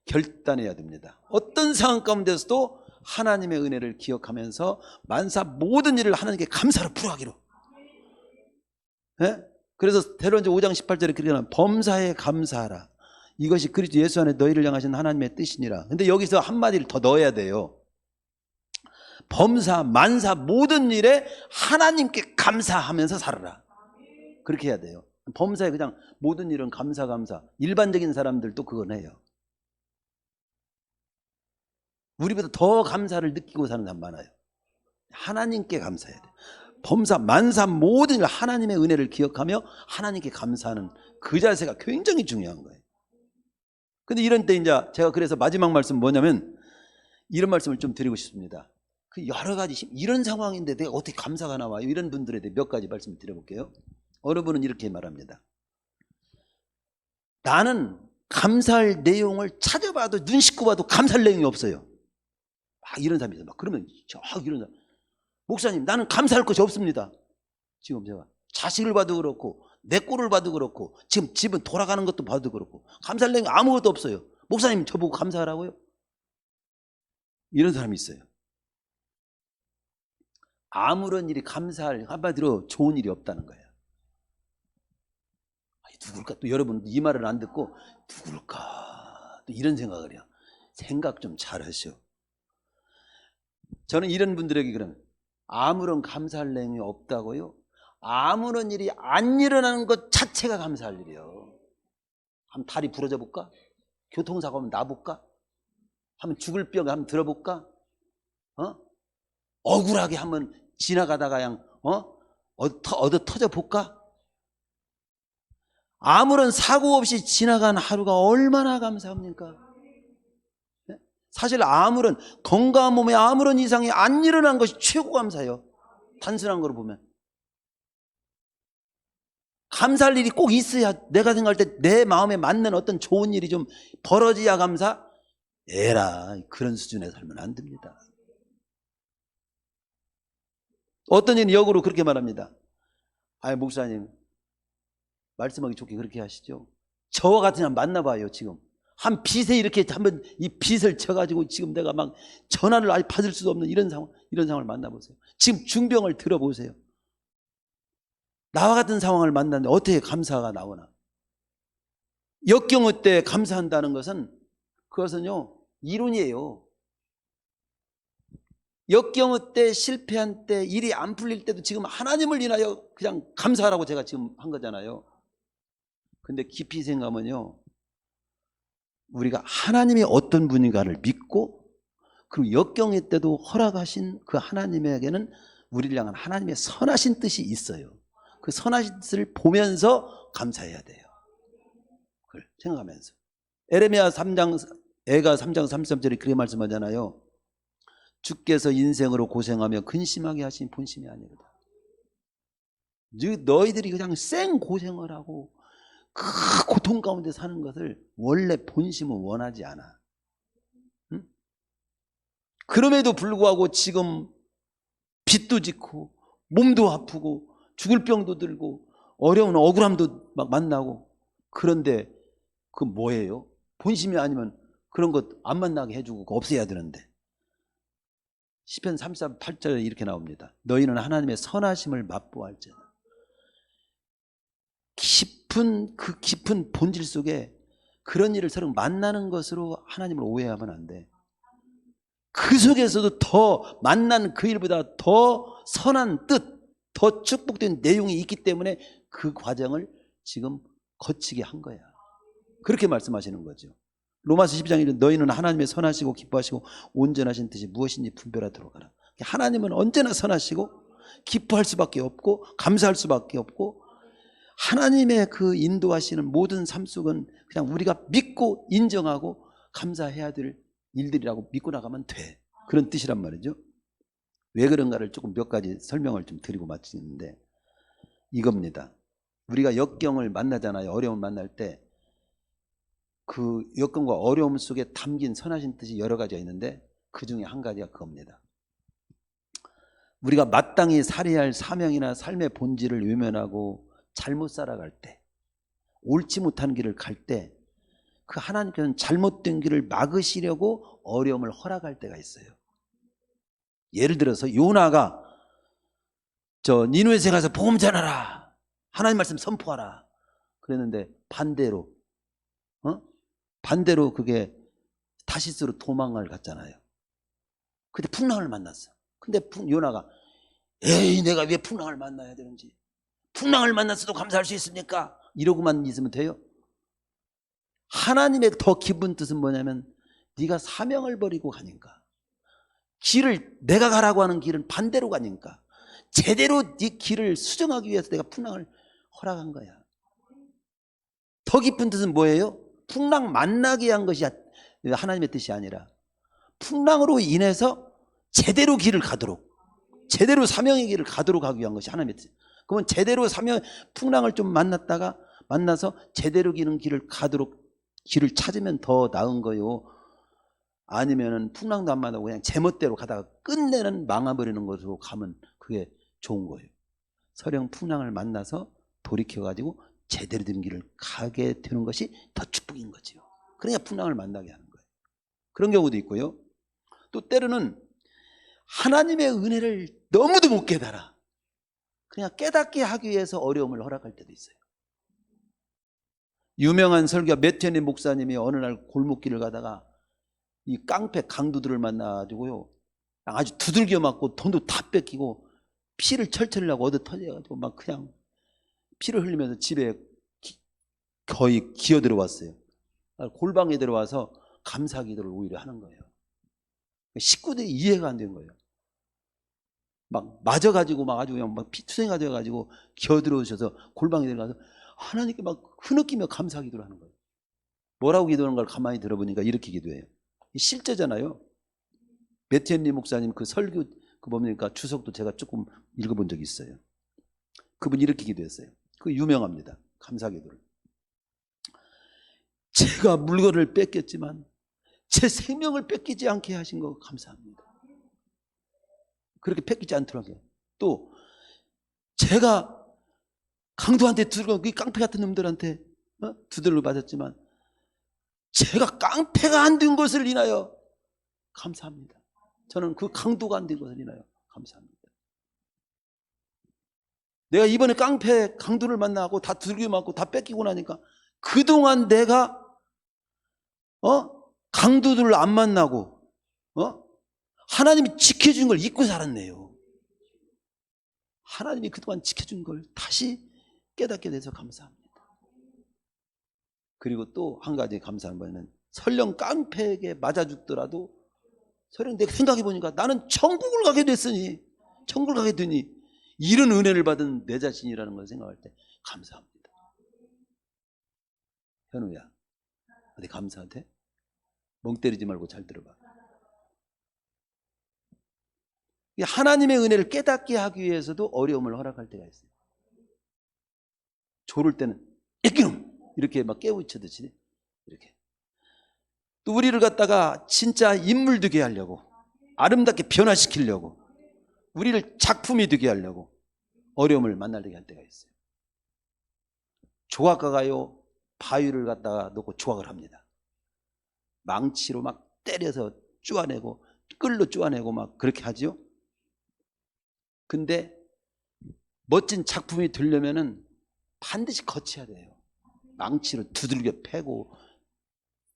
[SPEAKER 1] 결단해야 됩니다. 어떤 상황 가운데서도 하나님의 은혜를 기억하면서 만사 모든 일을 하나님께 감사로 풀어가기로. 예? 그래서 데살로니가 5장 18절에 그렇게 나와요. 범사에 감사하라. 이것이 그리스도 예수 안에 너희를 향하신 하나님의 뜻이니라. 근데 여기서 한마디를 더 넣어야 돼요. 범사 만사 모든 일에 하나님께 감사하면서 살아라. 그렇게 해야 돼요. 범사에 그냥 모든 일은 감사 일반적인 사람들도 그건 해요. 우리보다 더 감사를 느끼고 사는 사람 많아요. 하나님께 감사해야 돼요. 범사 만사 모든 일 하나님의 은혜를 기억하며 하나님께 감사하는 그 자세가 굉장히 중요한 거예요. 근데 이런 때 이제 제가 그래서 마지막 말씀 뭐냐면 이런 말씀을 좀 드리고 싶습니다. 그 여러 가지 이런 상황인데 내가 어떻게 감사가 나와요? 이런 분들에 대해 몇 가지 말씀을 드려볼게요. 어느 분은 이렇게 말합니다. 나는 감사할 내용을 찾아봐도 눈 씻고 봐도 감사할 내용이 없어요. 이런 사람이 있어요. 그러면 이런 사람, 목사님 나는 감사할 것이 없습니다. 지금 제가 자식을 봐도 그렇고 내 꼴을 봐도 그렇고 지금 집은 돌아가는 것도 봐도 그렇고 감사할 내용이 아무것도 없어요. 목사님 저보고 감사하라고요? 이런 사람이 있어요. 아무런 일이 감사할 한마디로 좋은 일이 없다는 거예요. 누굴까? 또 여러분 이 말을 안 듣고 누굴까? 또 이런 생각을 해요. 생각 좀 잘하시오. 저는 이런 분들에게 그러면 아무런 감사할 내용이 없다고요? 아무런 일이 안 일어나는 것 자체가 감사할 일이에요. 한번 다리 부러져 볼까? 교통사고 하면 놔볼까? 한번 죽을 병 한번 들어볼까? 억울하게 한번 지나가다가 그냥 얻어 터져 볼까? 아무런 사고 없이 지나간 하루가 얼마나 감사합니까? 사실 아무런 건강한 몸에 아무런 이상이 안 일어난 것이 최고 감사해요. 단순한 거로 보면 감사할 일이 꼭 있어야 내가 생각할 때 내 마음에 맞는 어떤 좋은 일이 좀 벌어져야 감사. 에라 그런 수준에 살면 안 됩니다. 어떤 이는 역으로 그렇게 말합니다. 목사님 말씀하기 좋게 그렇게 하시죠. 저와 같은 사람 만나봐요. 지금 한 빚에 이렇게 한번 이 빚을 져가지고 지금 내가 막 전화를 아예 받을 수도 없는 이런 상황을 만나보세요. 지금 중병을 들어보세요. 나와 같은 상황을 만났는데 어떻게 감사가 나오나? 역경의 때 감사한다는 것은 그것은요 이론이에요. 역경의 때 실패한 때 일이 안 풀릴 때도 지금 하나님을 인하여 그냥 감사하라고 제가 지금 한 거잖아요. 근데 깊이 생각하면요 우리가 하나님이 어떤 분인가를 믿고 그리고 역경의 때도 허락하신 그 하나님에게는 우리를 향한 하나님의 선하신 뜻이 있어요. 그 선하신 뜻을 보면서 감사해야 돼요. 그걸 생각하면서 에레미야 3장 33절에 그렇게 말씀하잖아요. 주께서 인생으로 고생하며 근심하게 하신 본심이 아니로다. 너희들이 그냥 생 고생을 하고 그 고통 가운데 사는 것을 원래 본심은 원하지 않아. 응? 그럼에도 불구하고 지금 빚도 짓고 몸도 아프고 죽을 병도 들고 어려운 억울함도 막 만나고 그런데 그 뭐예요? 본심이 아니면 그런 것 안 만나게 해주고 없애야 되는데 시편 38절에 이렇게 나옵니다. 너희는 하나님의 선하심을 맛보할지어다. 그 깊은 본질 속에 그런 일을 서로 만나는 것으로 하나님을 오해하면 안 돼. 그 속에서도 더 만난 그 일보다 더 선한 뜻, 더 축복된 내용이 있기 때문에 그 과정을 지금 거치게 한 거야. 그렇게 말씀하시는 거죠. 로마서 12장 1절 너희는 하나님의 선하시고 기뻐하시고 온전하신 뜻이 무엇인지 분별하도록 하라. 하나님은 언제나 선하시고 기뻐할 수밖에 없고 감사할 수밖에 없고 하나님의 그 인도하시는 모든 삶 속은 그냥 우리가 믿고 인정하고 감사해야 될 일들이라고 믿고 나가면 돼. 그런 뜻이란 말이죠. 왜 그런가를 조금 몇 가지 설명을 좀 드리고 마치는데 이겁니다. 우리가 역경을 만나잖아요. 어려움을 만날 때 그 역경과 어려움 속에 담긴 선하신 뜻이 여러 가지가 있는데 그 중에 한 가지가 그겁니다. 우리가 마땅히 살아야 할 사명이나 삶의 본질을 외면하고 잘못 살아갈 때, 옳지 못한 길을 갈 때 그 하나님께서는 잘못된 길을 막으시려고 어려움을 허락할 때가 있어요. 예를 들어서 요나가 니느웨에 가서 복음 전하라, 하나님 말씀 선포하라 그랬는데 반대로 그게 다시스로 도망을 갔잖아요. 그때 풍랑을 만났어. 근데 요나가 에이 내가 왜 풍랑을 만나야 되는지, 풍랑을 만났어도 감사할 수 있습니까? 이러고만 있으면 돼요? 하나님의 더 깊은 뜻은 뭐냐면 네가 사명을 버리고 가니까, 길을 내가 가라고 하는 길은 반대로 가니까 제대로 네 길을 수정하기 위해서 내가 풍랑을 허락한 거야. 더 깊은 뜻은 뭐예요? 풍랑 만나게 한 것이 하나님의 뜻이 아니라 풍랑으로 인해서 제대로 길을 가도록, 제대로 사명의 길을 가도록 하기 위한 것이 하나님의 뜻. 그러면 제대로 풍랑을 좀 만나서 제대로 기는 길을 가도록 길을 찾으면 더 나은 거요. 아니면은 풍랑도 안 만나고 그냥 제멋대로 가다가 끝내는 망해버리는 것으로 가면 그게 좋은 거예요. 설령 풍랑을 만나서 돌이켜가지고 제대로 된 길을 가게 되는 것이 더 축복인 거죠. 그러니까 풍랑을 만나게 하는 거예요. 그런 경우도 있고요. 또 때로는 하나님의 은혜를 너무도 못 깨달아. 그냥 깨닫게 하기 위해서 어려움을 허락할 때도 있어요. 유명한 설교가 매튜니 목사님이 어느 날 골목길을 가다가 이 깡패 강도들을 만나가지고요, 아주 두들겨 맞고 돈도 다 뺏기고 피를 철철 나고 얻어 터져가지고 막 그냥 피를 흘리면서 집에 거의 기어 들어왔어요. 골방에 들어와서 감사 기도를 오히려 하는 거예요. 식구들이 이해가 안 된 거예요. 막 맞아가지고 막 아주 그냥 막 피투성이가 되어가지고 기어 들어오셔서 골방에 들어가서 하나님께 막 흐느끼며 감사 기도를 하는 거예요. 뭐라고 기도하는 걸 가만히 들어보니까 이렇게 기도해요. 실제잖아요. 매튜니 목사님 그 설교 그 뭡니까 주석도 제가 조금 읽어본 적이 있어요. 그분이 이렇게 기도했어요. 그 유명합니다. 감사 기도를. 제가 물건을 뺏겼지만 제 생명을 뺏기지 않게 하신 거 감사합니다. 그렇게 뺏기지 않도록 해요. 또 제가 강도한테 두들겨, 깡패 같은 놈들한테 두들겨 맞았지만 제가 깡패가 안 된 것을 인하여 감사합니다. 저는 그 강도가 안 된 것을 인하여 감사합니다. 내가 이번에 깡패 강도를 만나고 다 두들겨 맞고 다 뺏기고 나니까 그동안 내가 강도들을 안 만나고 하나님이 지켜준 걸 잊고 살았네요. 하나님이 그동안 지켜준 걸 다시 깨닫게 돼서 감사합니다. 그리고 또 한 가지 감사한 거는 설령 깡패에게 맞아 죽더라도 설령 내가 생각해 보니까 나는 천국을 가게 됐으니, 천국을 가게 되니 이런 은혜를 받은 내 자신이라는 걸 생각할 때 감사합니다. 현우야, 어디 감사한테? 멍 때리지 말고 잘 들어봐. 하나님의 은혜를 깨닫게 하기 위해서도 어려움을 허락할 때가 있어요. 졸을 때는 애기놈 이렇게 막 깨우치듯이 이렇게. 또 우리를 갖다가 진짜 인물 되게 하려고, 아름답게 변화시키려고, 우리를 작품이 되게 하려고 어려움을 만나게 할 때가 있어요. 조각가가요, 바위를 갖다가 놓고 조각을 합니다. 망치로 막 때려서 쪼아내고 끌로 쪼아내고 막 그렇게 하죠. 근데 멋진 작품이 되려면은 반드시 거쳐야 돼요. 망치로 두들겨 패고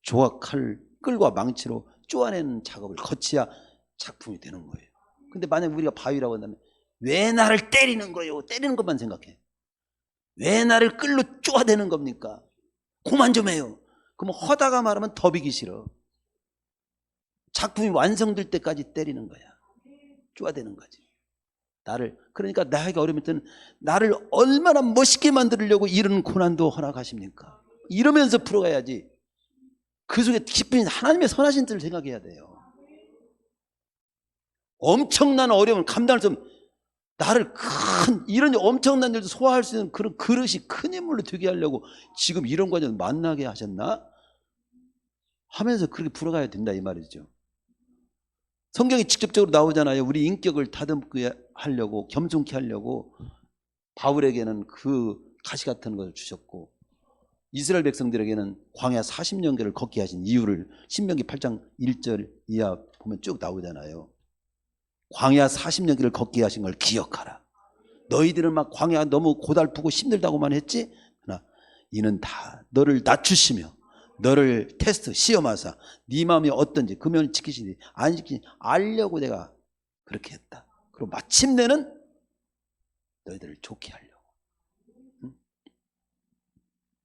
[SPEAKER 1] 조각칼 끌과 망치로 쪼아내는 작업을 거쳐야 작품이 되는 거예요. 근데 만약 우리가 바위라고 한다면 왜 나를 때리는 거예요? 때리는 것만 생각해. 왜 나를 끌로 쪼아대는 겁니까? 그만 좀 해요. 그럼 허다가 말하면 더 비기 싫어. 작품이 완성될 때까지 때리는 거야. 쪼아대는 거지. 그러니까 나에게 어려울 때는 나를 얼마나 멋있게 만들려고 이런 고난도 허락하십니까? 이러면서 풀어가야지. 그 속에 깊은 하나님의 선하신 뜻을 생각해야 돼요. 엄청난 어려움을 감당할 수 없는, 나를 이런 엄청난 일도 소화할 수 있는 그런 그릇이 큰 인물로 되게 하려고 지금 이런 과정 만나게 하셨나? 하면서 그렇게 풀어가야 된다 이 말이죠. 성경이 직접적으로 나오잖아요. 우리 인격을 다듬게 하려고, 겸손케 하려고 바울에게는 그 가시 같은 것을 주셨고, 이스라엘 백성들에게는 광야 40년계를 걷게 하신 이유를 신명기 8장 1절 이하 보면 쭉 나오잖아요. 광야 40년계를 걷게 하신 걸 기억하라. 너희들은 막 광야 너무 고달프고 힘들다고만 했지? 그러나 이는 다 너를 낮추시며 너를 테스트 시험하사 네 마음이 어떤지 그 면을 지키시니 안 지키니 알려고 내가 그렇게 했다. 그리고 마침내는 너희들을 좋게 하려고,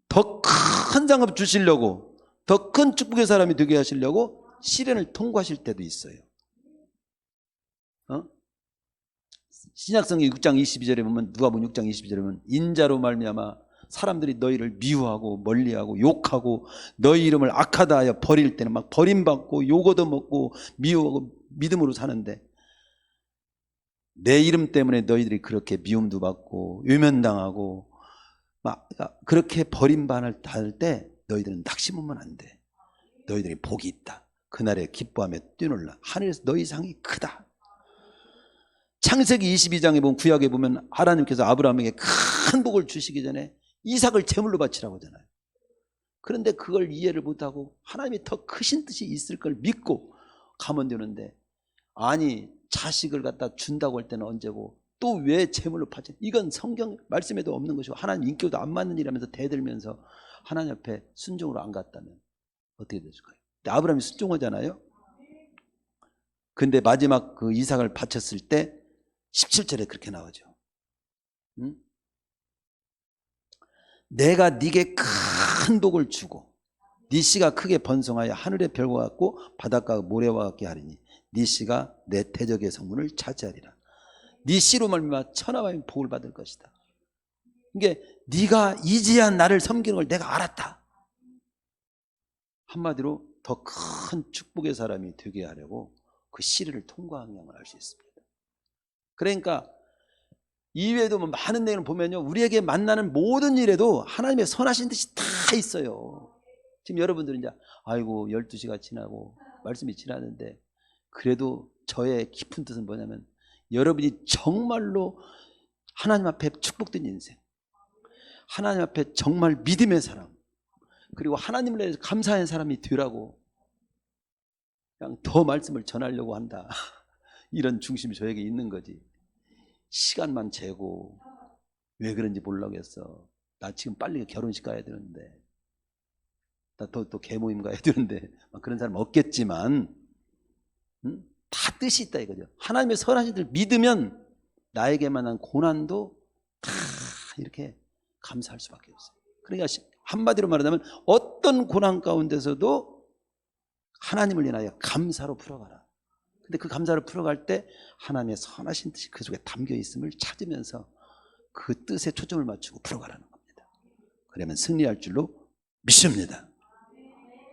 [SPEAKER 1] 더 큰 상급 주시려고, 더 큰 축복의 사람이 되게 하시려고 시련을 통과하실 때도 있어요. 신약성경 6장 22절에 보면, 누가복음 6장 22절에 보면 인자로 말미암아 사람들이 너희를 미워하고 멀리하고 욕하고 너희 이름을 악하다 하여 버릴 때는 막 버림받고 욕 얻어먹고 미워하고 믿음으로 사는데, 내 이름 때문에 너희들이 그렇게 미움도 받고 외면당하고 막 그렇게 버림받을 때 너희들은 낙심하면 안 돼. 너희들이 복이 있다. 그날에 기뻐하며 뛰놀라. 하늘에서 너희 상이 크다. 창세기 22장에 보면, 구약에 보면 하나님께서 아브라함에게 큰 복을 주시기 전에 이삭을 제물로 바치라고 하잖아요. 그런데 그걸 이해를 못하고 하나님이 더 크신 뜻이 있을 걸 믿고 가면 되는데, 아니 자식을 갖다 준다고 할 때는 언제고 또 왜 제물로 바치? 이건 성경 말씀에도 없는 것이고 하나님 인격도 안 맞는 일이라면서 대들면서 하나님 앞에 순종으로 안 갔다면 어떻게 됐을까요? 근데 아브라함이 순종하잖아요. 근데 마지막 그 이삭을 바쳤을 때 17절에 그렇게 나오죠. 응? 내가 네게 큰 복을 주고 네 씨가 크게 번성하여 하늘의 별과 같고 바닷가 모래와 같게 하리니 네 씨가 내 대적의 성문을 차지하리라. 네 씨로 말미암아 천하만민이 복을 받을 것이다. 이게 네가 이지한 나를 섬기는 걸 내가 알았다. 한마디로 더 큰 축복의 사람이 되게 하려고 그 시련을 통과한 걸 알 수 있습니다. 그러니까 이외에도 많은 내용을 보면요, 우리에게 만나는 모든 일에도 하나님의 선하신 뜻이 다 있어요. 지금 여러분들은 이제 아이고 12시가 지나고 말씀이 지나는데, 그래도 저의 깊은 뜻은 뭐냐면, 여러분이 정말로 하나님 앞에 축복된 인생, 하나님 앞에 정말 믿음의 사람, 그리고 하나님을 위해서 감사하는 사람이 되라고 그냥 더 말씀을 전하려고 한다. 이런 중심이 저에게 있는 거지. 시간만 재고 왜 그런지 모르겠어. 나 지금 빨리 결혼식 가야 되는데, 나 또 개모임 가야 되는데, 그런 사람 없겠지만, 다 뜻이 있다 이거죠. 하나님의 선하신 뜻을 믿으면 나에게만 한 고난도 다 이렇게 감사할 수밖에 없어요. 그러니까 한마디로 말하자면 어떤 고난 가운데서도 하나님을 인하여 감사로 풀어가라. 근데 그 감사를 풀어갈 때 하나님의 선하신 뜻이 그 속에 담겨 있음을 찾으면서 그 뜻에 초점을 맞추고 풀어가라는 겁니다. 그러면 승리할 줄로 믿습니다.